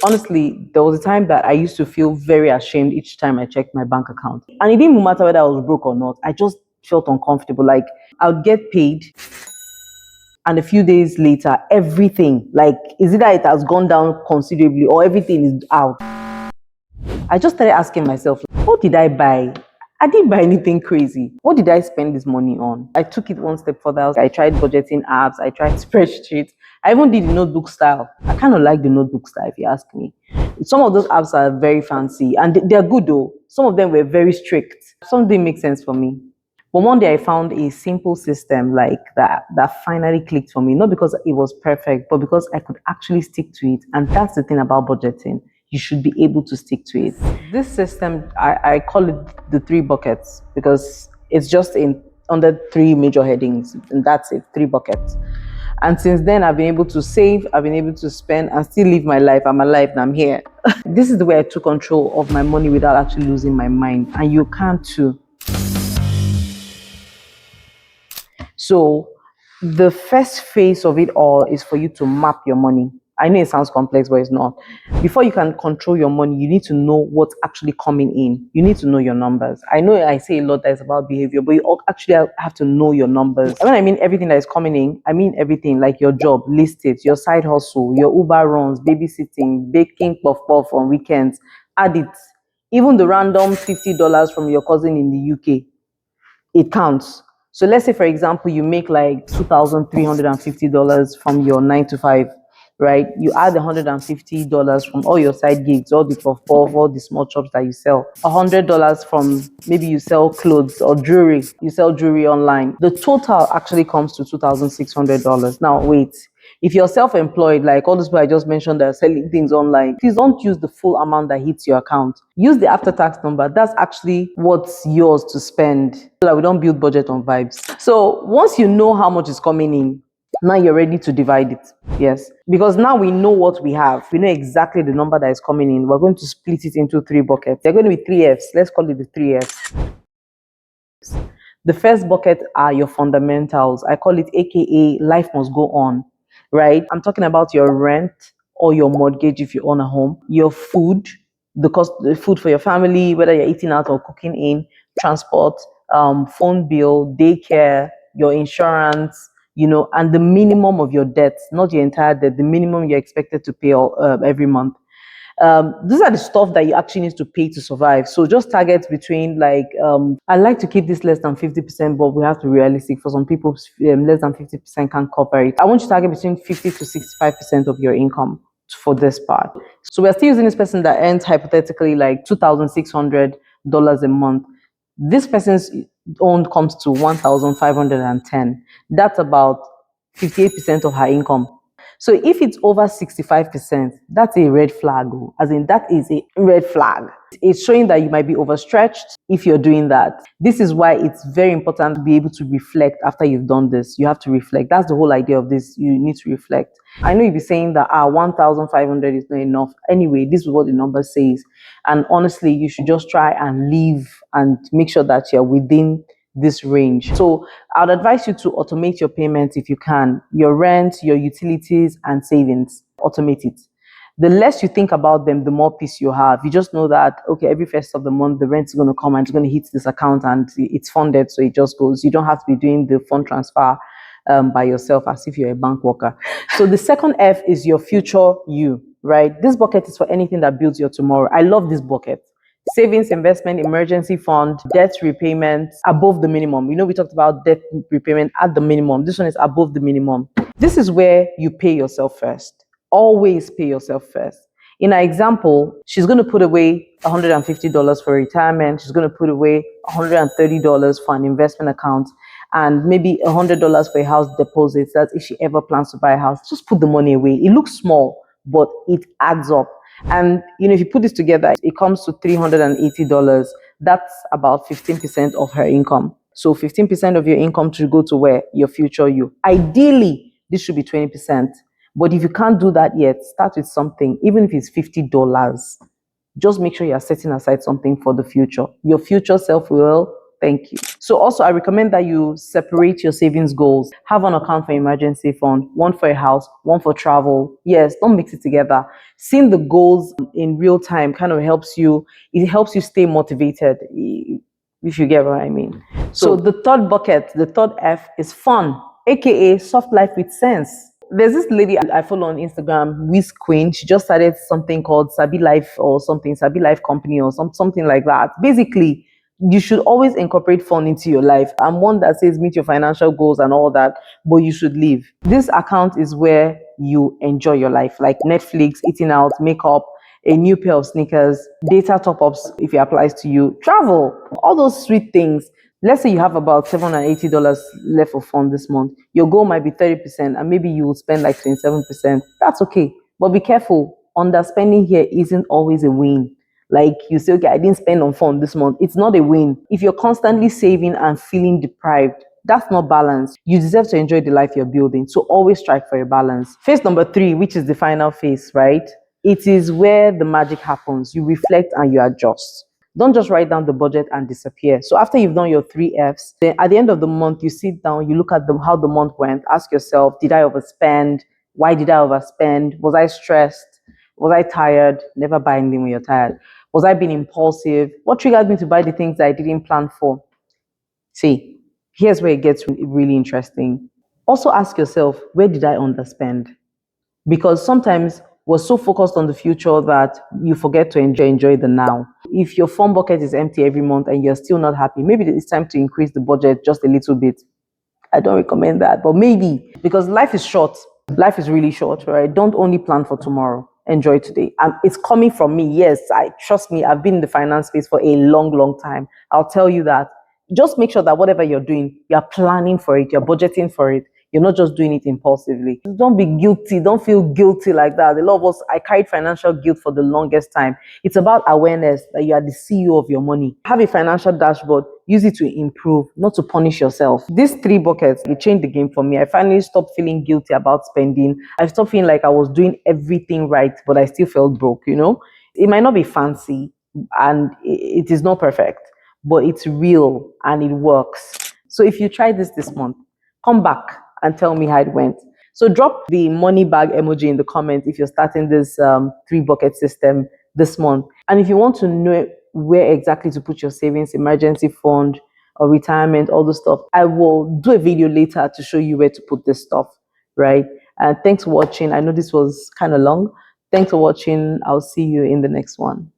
Honestly, there was a time that I used to feel very ashamed each time I checked my bank account. And it didn't matter whether I was broke or not. I just felt uncomfortable. Like I would get paid and a few days later, everything, like, is it that it has gone down considerably or everything is out? I just started asking myself, what did I buy? I didn't buy anything crazy. What did I spend this money on? I took it one step further. I tried budgeting apps. I tried spreadsheets. I even did the notebook style. I kind of like the notebook style, if you ask me. Some of those apps are very fancy and they're good though. Some of them were very strict. Some didn't make sense for me. But one day I found a simple system like that finally clicked for me. Not because it was perfect, but because I could actually stick to it. And that's the thing about budgeting. You should be able to stick to it. This system, I call it the three buckets because it's just under three major headings, and that's it, three buckets. And since then, I've been able to save, I've been able to spend, and still live my life. I'm alive and I'm here. This is the way I took control of my money without actually losing my mind, and you can too. So, the first phase of it all is for you to map your money. I know it sounds complex, but it's not. Before you can control your money, you need to know what's actually coming in. You need to know your numbers. I know I say a lot that is about behavior, but you actually have to know your numbers. And when I mean everything that is coming in, I mean everything like your job, list it, your side hustle, your Uber runs, babysitting, baking puff puff on weekends, add it. Even the random $50 from your cousin in the UK, it counts. So let's say, for example, you make like $2,350 from your 9 to 5, right? You add $150 from all your side gigs, all the puff puff, all the small chops that you sell. $100 from maybe you sell clothes or jewelry. You sell jewelry online. The total actually comes to $2,600. Now, wait. If you're self-employed, like all those people I just mentioned that are selling things online, please don't use the full amount that hits your account. Use the after-tax number. That's actually what's yours to spend. So that we don't build budget on vibes. So once you know how much is coming in, now you're ready to divide it. Yes. Because now we know what we have. We know exactly the number that is coming in. We're going to split it into three buckets. They're going to be three Fs. Let's call it the three Fs. The first bucket are your fundamentals. I call it AKA life must go on, right? I'm talking about your rent or your mortgage if you own a home, your food, the food for your family, whether you're eating out or cooking in, transport, phone bill, daycare, your insurance, and the minimum of your debt, not your entire debt, the minimum you're expected to pay every month. These are the stuff that you actually need to pay to survive. So just target between I like to keep this less than 50%, but we have to be realistic. For some people, less than 50% can't cover it. I want you to target between 50 to 65% of your income for this part. So we're still using this person that earns hypothetically like $2,600 a month. This person's own comes to 1,510. That's about 58% of her income. So if it's over 65%, that's a red flag. As in, that is a red flag. It's showing that you might be overstretched if you're doing that. This is why it's very important to be able to reflect after you've done this. You have to reflect. That's the whole idea of this. You need to reflect. I know you'll be saying that 1,500 is not enough. Anyway, this is what the number says. And honestly, you should just try and live and make sure that you're within this range. So I'd advise you to automate your payments if you can. Your rent, your utilities, and savings. Automate it. The less you think about them, the more peace you have. You just know that, okay, every first of the month, the rent is going to come and it's going to hit this account and it's funded, so it just goes. You don't have to be doing the fund transfer by yourself as if you're a bank worker. So the second F is your future you, right? This bucket is for anything that builds your tomorrow. I love this bucket. Savings, investment, emergency fund, debt repayment above the minimum. We talked about debt repayment at the minimum. This one is above the minimum. This is where you pay yourself first. Always pay yourself first. In our example, she's going to put away $150 for retirement. She's going to put away $130 for an investment account and maybe $100 for a house deposit. That's if she ever plans to buy a house. Just put the money away. It looks small, but it adds up. And if you put this together, it comes to $380. That's about 15% of her income. So 15% of your income should go to where? Your future you. Ideally, this should be 20%. But if you can't do that yet, start with something, even if it's $50. Just make sure you're setting aside something for the future. Your future self will Thank you. So also I recommend that you separate your savings goals. Have an account for emergency fund, one for a house, one for travel. Yes, don't mix it together. Seeing the goals in real time kind of helps you, it helps you stay motivated, if you get what I mean. So the third bucket, the third F is fun, aka soft life with sense. There's this lady I follow on Instagram, Wiz Queen. She just started something called Sabi Life or something, Sabi Life Company or something like that. Basically, you should always incorporate fun into your life. I'm one that says meet your financial goals and all that, but you should live. This account is where you enjoy your life, like Netflix, eating out, makeup, a new pair of sneakers, data top ups if it applies to you, travel, all those sweet things. Let's say you have about $780 left for fun this month. Your goal might be 30%, and maybe you will spend like 27%. That's okay. But be careful. Underspending here isn't always a win. Like you say, okay, I didn't spend on fun this month. It's not a win. If you're constantly saving and feeling deprived, that's not balance. You deserve to enjoy the life you're building. So always strive for a balance. Phase number 3, which is the final phase, right? It is where the magic happens. You reflect and you adjust. Don't just write down the budget and disappear. So after you've done your 3 Fs, then at the end of the month, you sit down, you look at how the month went, ask yourself, did I overspend? Why did I overspend? Was I stressed? Was I tired? Never buy anything when you're tired. Was I being impulsive? What triggered me to buy the things that I didn't plan for? See, here's where it gets really interesting. Also ask yourself, where did I underspend? Because sometimes we're so focused on the future that you forget to enjoy the now. If your phone bucket is empty every month and you're still not happy, maybe it's time to increase the budget just a little bit. I don't recommend that, but maybe, because life is short. Life is really short, right? Don't only plan for tomorrow. Enjoy today. It's coming from me. Yes, I trust me. I've been in the finance space for a long time. I'll tell you that. Just make sure that whatever you're doing, you're planning for it, you're budgeting for it. You're not just doing it impulsively. Don't be guilty. Don't feel guilty like that. A lot of us, I carried financial guilt for the longest time. It's about awareness that you are the CEO of your money. Have a financial dashboard. Use it to improve, not to punish yourself. These 3 buckets, they changed the game for me. I finally stopped feeling guilty about spending. I stopped feeling like I was doing everything right, but I still felt broke, It might not be fancy and it is not perfect, but it's real and it works. So if you try this month, come back and tell me how it went. So drop the money bag emoji in the comments if you're starting this 3 bucket system this month. And if you want to know where exactly to put your savings, emergency fund or retirement, all the stuff, I will do a video later to show you where to put this stuff, right? And thanks for watching. I know this was kind of long. Thanks for watching. I'll see you in the next one.